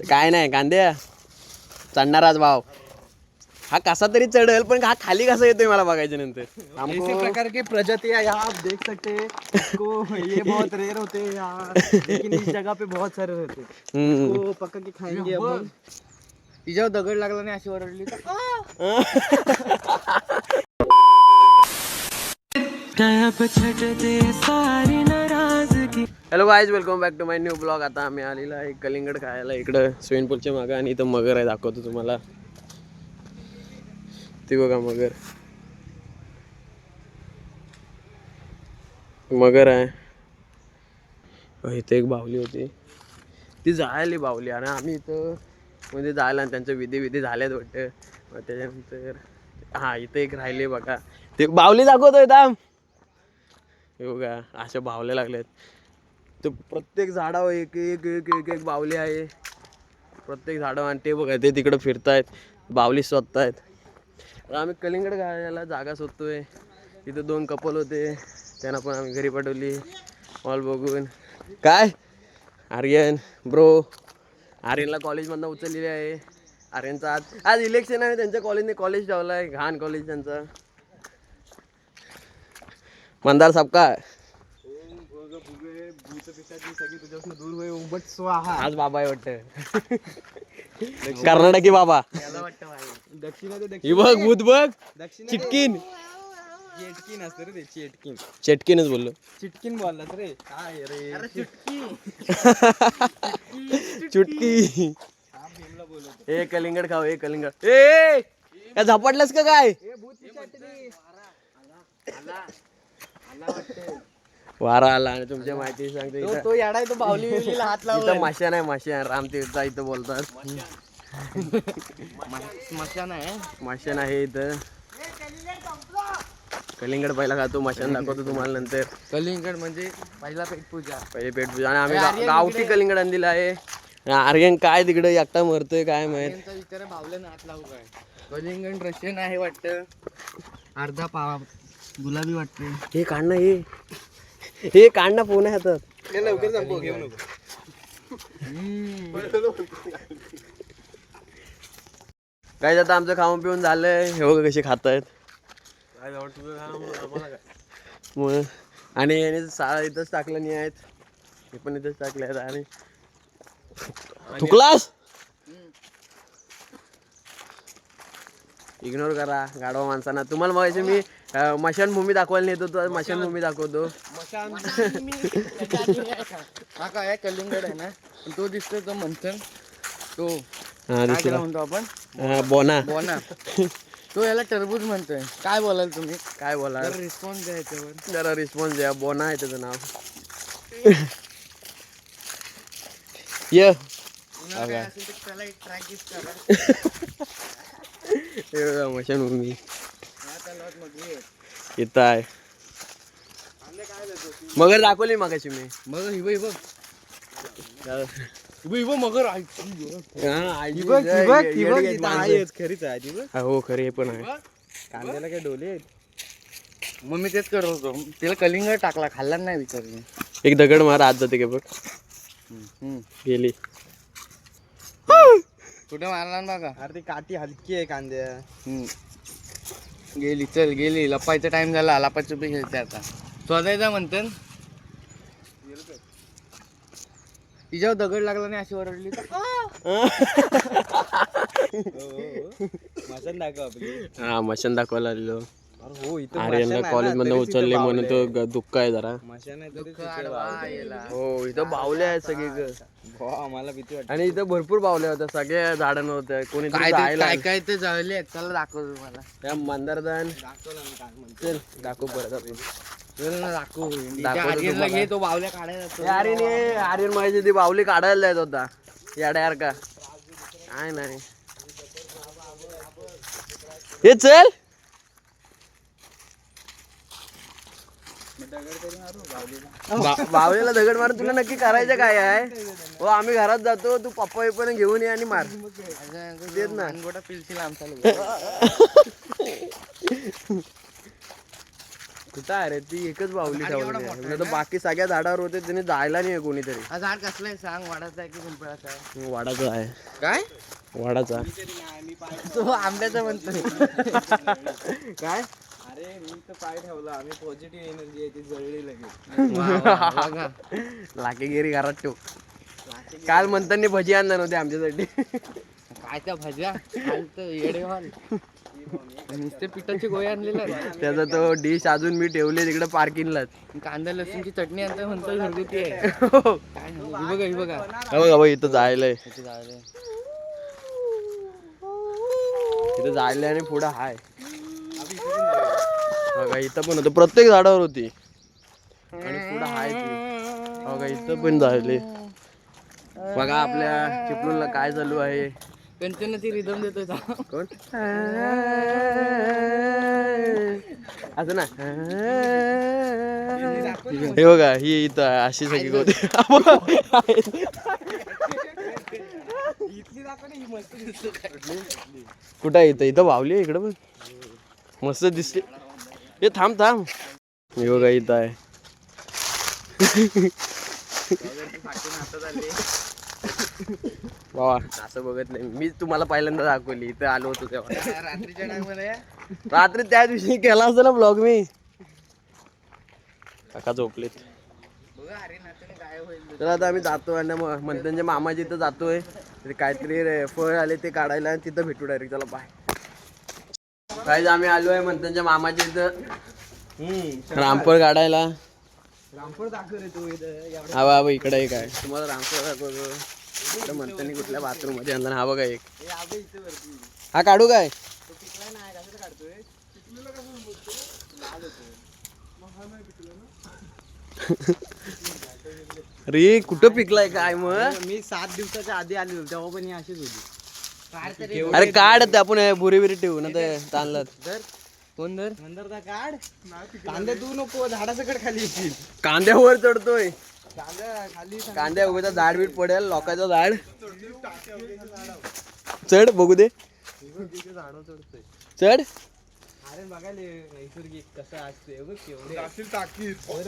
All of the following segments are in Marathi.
काय नाही कांद्या चढणाराच भाव हा कसा तरी चढेल पण हा खाली कसा येतोय मला बघायच्या नंतर इसी प्रकार की प्रजाति है यहाँ आप देख सकते हैं इसको ये बहुत रेयर होते हैं यहाँ लेकिन इस जगह पे बहुत सारे रहते हैं इसको पक्का की खाएंगे अब तिच्यावर दगड लागला नाही अशी ओरडली hello guys welcome back to my new blog. आता आम्ही आलेलो आहे कलिंगड खायला इकडं स्विमिंग पूलच्या मागं आणि इथं मगर आहे दाखवतो तुम्हाला. ती बघा मगर मगर आहे. इथं एक बाहुली होती ती जायली बाहुली आणि आम्ही इथं म्हणजे जायला त्यांचं विधी झाल्यात वाटतं. मग त्याच्यानंतर हा इथं एक राहिले बघा ते बाहुली दाखवतोय दाम हे बघा अशा बाहुल्या लागल्यात. तर प्रत्येक झाडावर एक एक एक एक एक बाहुली आहे प्रत्येक झाडावर आणि ते बघा ते तिकडं फिरतायत बाहुली शोधतायत. आम्ही कलिंगड खायला जागा शोधतोय. इथं 2 कपल होते त्यांना पण आम्ही घरी पाठवली मॉल बघून. काय आर्यन ब्रो आर्यनला कॉलेजमधनं उचललेली आहे. आर्यनचा आज इलेक्शन आहे त्यांच्या कॉलेजने कॉलेज ठेवलं आहे घाण कॉलेज त्यांचं. मंदार साहेब का आज बाबा आहे वाटतं कर्नाटकी बाबा. ही बघ भूत बघ चिटकीन चेटकीन असतं रे ते चेटकीन चेटकीनच बोललो चिटकीन बोललास रे काय रे चुटकी. ए कलिंगड खाऊ ए कलिंगड ए काय झपाटलंस का काय. वारा आला आणि तुमच्या माहिती सांगतो तो याडा तो बावली बिवलीला हात लावला. इथं माश्या नाही माश्या रामतीर्थचा इथं बोलतात मशान आहे माश्यान आहे इथं. कलिंगड पहिला खातो माशान दाखवतो तुम्हाला नंतर. कलिंगड म्हणजे पहिला पेटपूजा पहिले पेटपूजा आणि आम्ही गावठी कलिंगड आणलेलं आहे. आर्यन काय तिकडे एकटा मरतोय काय माहित. विचार बावल्यानं हात लावू काय. कलिंगड रशियन आहे वाटतं अर्धा पाव गुलाबी वाटते. हे काढणं हे काढणं फोन आहे हातात लवकर संपव घेऊ नको. काय आता आमचं खाऊन पिऊन झालंय. हे बघा कसे खात आहेत मग. आणि याने साळा इथंच टाकलं नाही आहेत हे पण इथंच टाकले आहेत. आणि थुकलास इग्नोर करा गाढवा माणसांना. तुम्हाला मग मी मशानभूमी दाखवायला नेत होतो मशानभूमी दाखवतो. हा काय कलिंगड आहे ना तो दिसतो तो मंथन तो म्हणतो आपण बोना बोना तो याला टरबूज म्हणतोय. काय बोलाल तुम्ही काय बोला रिस्पॉन्स द्या याच्यावर जरा रिस्पॉन्स द्या. बोना आहे त्याचं नाव. ये मशानभूमी इथं आहे. मगर दाखवली मागाशी मी मगर हिबो मगर खरीच आहे हो खरे हे पण आहे. कांद्याला काय डोले आहेत. मग मी तेच करत होतो त्याला कलिंगड टाकला खाल्ला नाही विचारलं. एक दगड मार आत जाते का बघ गेली. कुठे मारला बघा. अरे ती काठी हलकी आहे कांद्या. गेली चल गेली. लपायचा टाइम झाला. लपाछुपी खेळते आता. शोधायचा म्हणते तिच्यावर दगड लागला नाही अशी ओरडली. मशान दाखव आपली. हा मशान दाखवायला आलेलो. हो आर्यनला कॉलेज मधनं उचलले म्हणून तो दुःख आहे जरा. हो इथं बावले आहेत सगळे आम्हाला भीती वाटते. आणि इथं भरपूर बावल्या होत्या सगळ्या झाडांवर होत्या. कोणी काय ते जळले चला दाखव तुम्हाला. त्या मंदारदान चल दाखव परत आपण घे तो बावल्या काढायला. आर्यन माझी ती बावली काढायला जात होता याड्यार का काय नाही. हे चल बावलीला दगड मारून तुला नक्की करायचं काय आहे. हो आम्ही घरात जातो तू पप्पा पण घेऊन ये आणि मार देत ना. पिलशील आमचा कुठं आहे रे ती एकच बाहुली ठेवली नाही तर बाकी सगळ्या झाडावर होते त्याने जायला नाही कोणीतरी. हा झाड कसलं आहे सांग, वाडाचा आहे की पिंपळाचा आहे? वाडाचा आहे. काय वाडाचा तो आंब्याचा म्हणतोय काय. अरे मी तर पाय ठेवला, आम्ही पॉझिटिव्ह एनर्जी आहे ती जळली लगेच. लाकेगिरी घरात ठेव. काल म्हणताना भजी आणणार होते आमच्यासाठी. काय त्या भाज्या येडे नुसते पिठाची गोळी आणलेला आहे. त्याचा तो डिश अजून मी ठेवले तिकडे पार्किंगलाच. कांदा लसूणची चटणी आणतोय म्हणतो घरगुती आहे. काय ही बघा ही बघा बघा इथं जायलंय. इथं जायलंय आणि पुढं हाय बघा. इथं पण होतं, प्रत्येक झाडावर होती आणि पुढं हाय ती बघा. इथं पण जायले बघा. आपल्या चिपळूणला काय चालू आहे. कंचनाची रिदम देतोय कोण असं ना. हे बघा ही इथं अशी सगळी होती. कुठं इथं इथं वावली आहे इकडं पण मस्त दिसते. हे थांब थांब. हे बघा इथं आहे. वा असं बघत नाही मी. तुम्हाला पहिल्यांदा दाखवली इथं आलो होतो तेव्हा रात्रीच्या टाइमला. रात्री त्या दिवशी केला असता ना ब्लॉग मी. काका झोपलेत. तर आता आम्ही जातो आणि मंथनच्या मामाच्या इथं जातोय. काहीतरी फळ आले ते काढायला आणि तिथं भेटू डायरेक्ट. चला बाय. काय आम्ही आलोय मंथनच्या मामाच्या इथं रामफळ काढायला. रामफळ दाखव रे तू इथं. हा बाबा इकडे एक आहे. तुम्हाला रामफळ दाखवतो. इकडे मंथनने कुठल्या बाथरूम मध्ये आणला. हा बघा एक. हा काढू काय. अरे कुठं पिकलाय काय मग. मी 7 दिवसाच्या आधी आलो तेव्हा पण ही अशीच होती. अरे काढ ते आपण बुरी बिरी ठेवू ना ते ताणलं. कोण धर नंतर काढ. कांदे तू नको झाडासकट खाली येतील. कांद्यावर चढतोय. खाली कांद्या उगाचा झाड बीड पडेल लोकांचं झाड. चढ बघू दे. चढ. अरे बघायला नैसर्गिक कसं असते.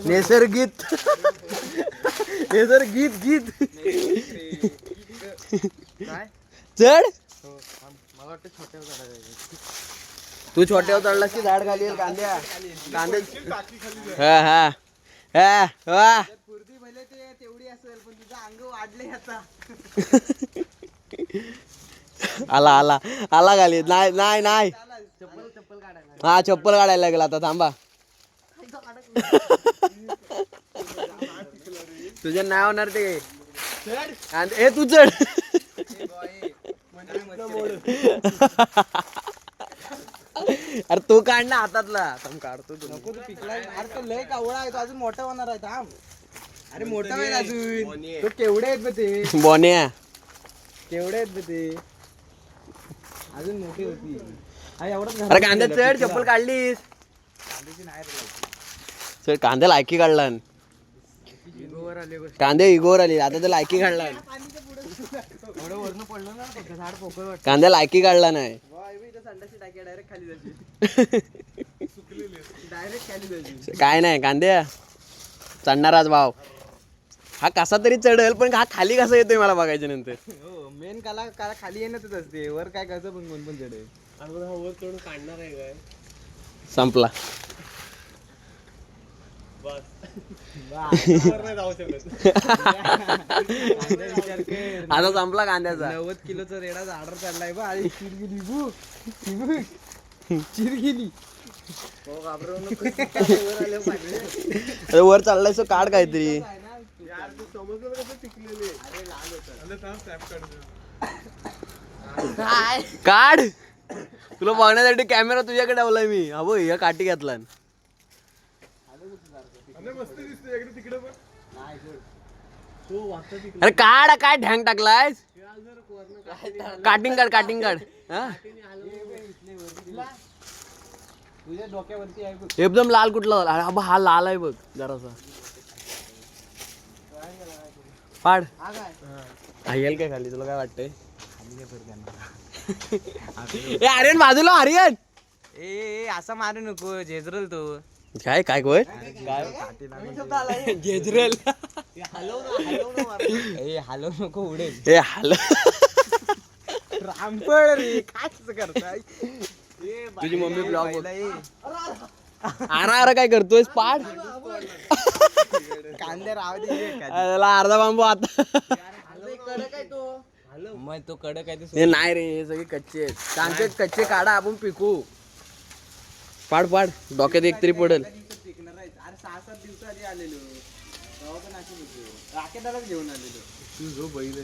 नैसर्गिक नैसर्गिक गीत. काय चढ. मला वाटतं छोट्या झाडाला. तू छोट्यावर चढलास की झाड खाली येईल. कांद्या कांदे हा हा हा वा. पूर्वी भले ते तेवढी असेल पण तुझं अंग वाढले आता. आला आला आला खाली. नाही नाही नाही. चप्पल काढायला. हा चप्पल काढायला लागेल आता. थांबा. तुझ्या नाही होणार ते. हे तू चढ. अरे तो काढ ना हातातला. थांब काढतो तू. नको तू पिकलाय. अरे तो लय कावळा आहे तो अजून मोठा होणार आहे. थांब. अरे मोठा होईल अजून. तो केवढे आहेत बे ते. बोन्या केवढे आहेत बे ते. अजून मोठी होती. एवढं अरे कांद्या चढ. चप्पल काढलीस. चढ. कांद्या लायकी काढला. कांदे इगोवर आली आता तर लायकी काढला. एवढं वरनं पडलं ना झाड पोकळ वाटतं. कांद्या लायकी काढला नाही. डायरेक्ट खाली जायची. डायरेक्ट खाली जायची. काय नाही कांद्या चढणाराच भाव. हा कसा तरी चढेल पण हा खाली कसा येतोय मला बघायच्या नंतर. हो मेन काला खाली येणारच असते. वर काय करायचं पण कोण पण चढेल. वर चढून काढणार आहे काय. संपला. आता संपला कांद्याचा. 90 किलोचा रेडा झाडावर चढलाय बा. आणि चिर गेली बू. चिर गेली. वर चाललाय सो काढ काहीतरी. काढ. तुला बघण्यासाठी कॅमेरा तुझ्याकडे ठेवलाय मी. हा बघ या काठी घातला. अरे काढ. काय ढँग टाकलाय. काटिंग काढ. काटिंग काढ. तुझ्या डोक्यावरती आहे बघ. एकदम लाल कुठला. अरे हा लाल आहे बघ जरासा. पाड. हा येईल काय खाली. तुला काय वाटतंय. आर्यन बाजूला. आर्यन ए असा मारू नको. झेजरल तो. काय काय होय जेजरेल हलव नको उडेल हे हाल रामपळ रे काय करताय तुझी मम्मी ब्लॉग आरा काय करतोय पाड कांदे राव दे त्याला अर्धा बांबू आता मग तो कडक आहे हे नाही रे हे सगळे कच्चे आहेत कांदे कच्चे काढा आपण पिकू पाड पाड डोक्यात एक तरी पडेल पिकणार आहे अरे 6-7 दिवसाआधी आलेलो तेव्हा पण अशी होतो राकेदालाच घेऊन आलेलो तू जो बैल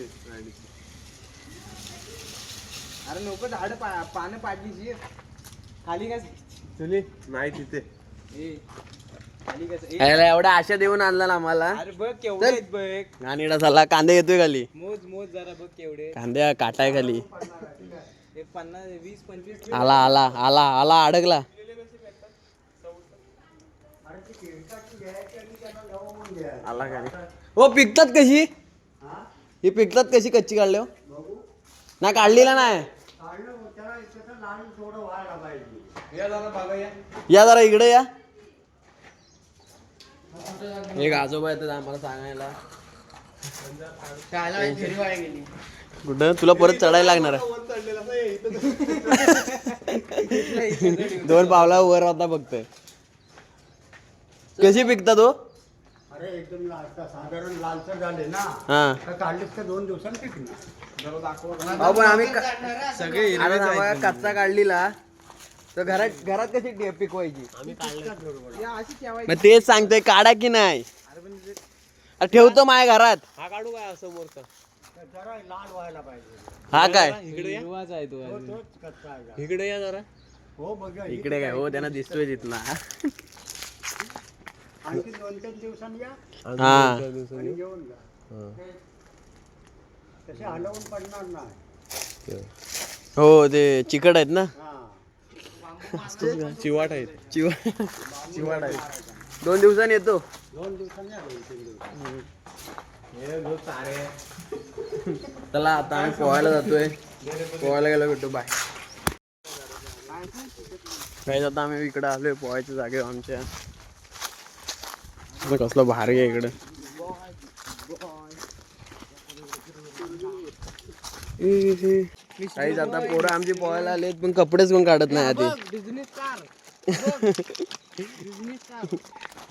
अरे नको झाड पानं पाडलीची खाली काय तुली नाही तिथे ए खाली कसं याला एवढ्या आशा देऊन आणला ना आम्हाला अरे बघ केवढे आहेत बघ गाणीडा झाला कांदे येतोय खाली मोज जरा बघ केवढे कांद्या काटाय खाली 50-20-25 आला आला आला आला अडकला आला खाली हो पिकतात कशी ही पिकतात कशी कच्ची काढले हो ना काढलेला नाही या जरा इकडे या एक आजोबा येतात आम्हाला सांगायला कुठं तुला परत चढायला लागणार आहे 2 पावला वर होता फक्त कशी पिकतात हो अरे एकदम साधारण लालसर झाले ना हा तर काढलीस तर 2 दिवसांनी पिकणार. अहो, पण आम्ही सगळे अरे थांबा, कच्चा काढलीला तर घरात कशी पिकवायची मग तेच सांगतोय काढा की नाही अरे ठेवतो माझ्या घरात हा काढू काय समोरचा तर जरा लाल व्हायला पाहिजे. हा काय हिरवाच आहे तो तोच कच्चा आहे का? इकडे या जरा हो बघा इकडे काय हो त्यांना दिसतोय तिथला आणखी 2-3 दिवसांनी या हा आणि घेऊन जा. तसे हलवून पडणार नाही. हो ते चिकट आहेत ना हा चिवाट आहे चिवाड आहे 2 दिवसांनी येतो 2 दिवसांनी या 2-3 दिवसांनी. चला आता आम्ही पोहायला जातोय पोहायला गेलो भेटू बाय काही आता आम्ही इकडे आलोय पोहायच्या जागेवर आमच्या कसलं भारी आहे इकडं काहीच आता पोरं आमची पोहायला आलेत पण कपडेच पण काढत नाही आधी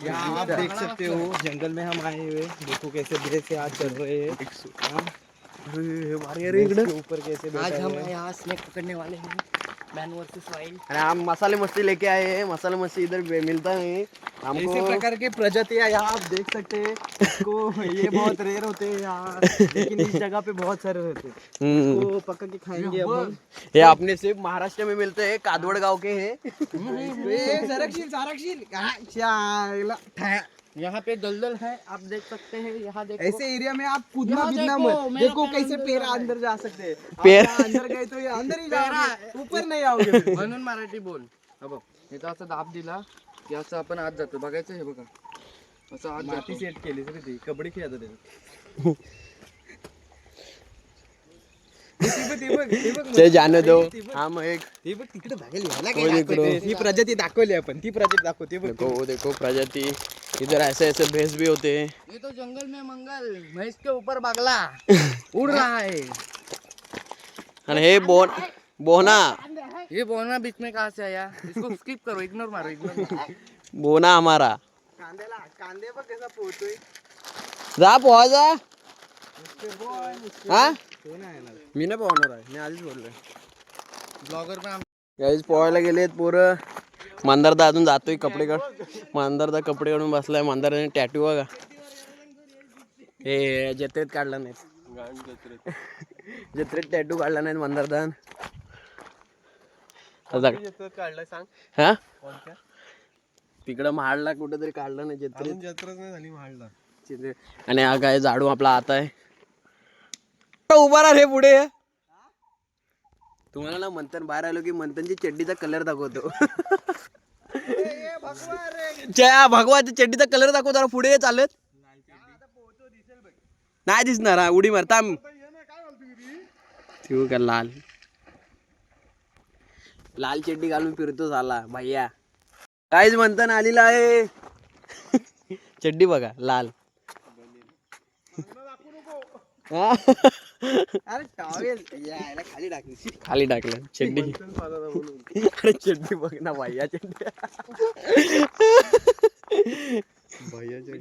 यहाँ आप देख सकते हो जंगल में हम आए हुए देखो कैसे धीरे से आज चल रहे हैं भारी आहे इकडे ऊपर कैसे आज हम यहाँ स्नेक पकड़ने वाले हैं मैन वर्सेस वाइल्ड। अरे हम मसाले मस्ती लेके आए हैं मसाला मस्ती इधर मिलता नहीं ऐसे हमको प्रकार की प्रजातियां यहाँ आप देख सकते हैं इसको ये बहुत रेयर होते हैं यहाँ लेकिन इस जगह पे बहुत सारे रहते हैं इसको पका के खाएंगे अब हम। ये अपने सिर्फ महाराष्ट्र में मिलते हैं कादवड़ गांव के हैं यहाँ पे दलदल है आप देख सकते हैं। यहाँ देखो ऐसे एरिया में आप कूदना यहाँ बिदना देखो, मत मेरा देखो पैर कैसे अंदर पैर जा अंदर जा सकते हैं आप पैर- यहाँ अंदर गए तो ये अंदर ही जाओगे ऊपर नाही आओगे फिर। म्हणून मराठी बोल हा बघ इथं असं दाब दिला की असं आपण आत जातो बघायचं हे बघा असं आत माती जातो सेट केली सर ती कबड्डी खेळत होते ते जाने दो हम एक ती बघ तिकडे बघायला ह्याला हो, काय इकडं. दाखवते? ही प्रजाती दाखवली आपण ती प्रजाती दाखवते बघ देखो देखो प्रजाति इधर ऐसे ऐसे भैंस भी होते हैं ये तो जंगल में मंगल भैंस के ऊपर बागला उड़ रहा है। आणि हे बोना ये बोलना बीच में कहाँ से आया इसको स्किप करो इग्नोर मारो इग्नोर बोना हमारा कांद्याला कांदे बघ कसा पोहतोय जा पोहा जा हा तो नाही येणार मी नाही पोहणार आहे मी आधीच बोललोय ब्लॉगर में गाईज पोहायला गेलेत पोरं मंदारदा अजून जातोय कपडे काढ मंदारदा कपडे काढून बसलाय मंदारदाने टॅटू बघा हे जत्रेत काढला नाहीत जत्रेत टॅटू काढला नाहीत मंदारदान काढलाय सांग हा तिकडं महाडला कुठेतरी काढलं नाही जत्रेत जत्राच नाही झाली महाडला तिथे. आणि हा काय झाडू आपला आता आहे उभा राहा रे पुढे तुम्हाला ना मंथन बाहेर आलो की मंथनची चड्डीचा कलर दाखवतो भगवाच्या चड्डीचा कलर दाखवतो जरा पुढे ये चालत नाही दिसणार हा उडी मार थांब ठेवू का लाल लाल चड्डी घालून फिरतो झाला भैया काहीच म्हणता आलेला आहे. चड्डी बघा लाल. हा. अरे टॉवेल यायला खाली टाकली. खाली टाकलं चड्डी. अरे चड्डी बघ ना भैया चड्डी.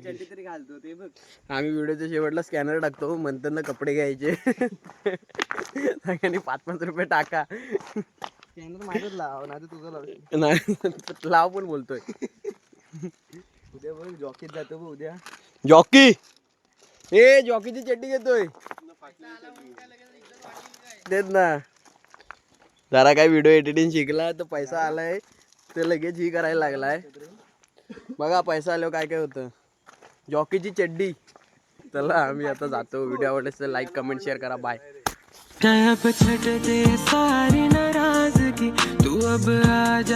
चड्डी तरी घालतो ते बघ. आम्ही व्हिडिओच्या शेवटला स्कॅनर टाकतो मंथनला कपडे घ्यायचे. सगळ्यांनी 5-5 रुपये टाका. स्कॅनर माझंच लाव नाही तुझं लाव. नाही लाव पण बोलतोय. उद्या बघ जॉकीत जातो बघ उद्या. जॉकी ए जॉकीची चड्डी घेतोय. तेच ना जरा काय व्हिडिओ एडिटिंग शिकला तर पैसा आलाय तर लगेच ही करायला लागलाय. बघा पैसा आल्यावर काय काय होतं. जॉकीची चड्डी. चला आम्ही आता जातो. व्हिडिओ आवडल्यास लाईक कमेंट शेअर करा. बाय. सारी नाराजगी तू अब आ जा.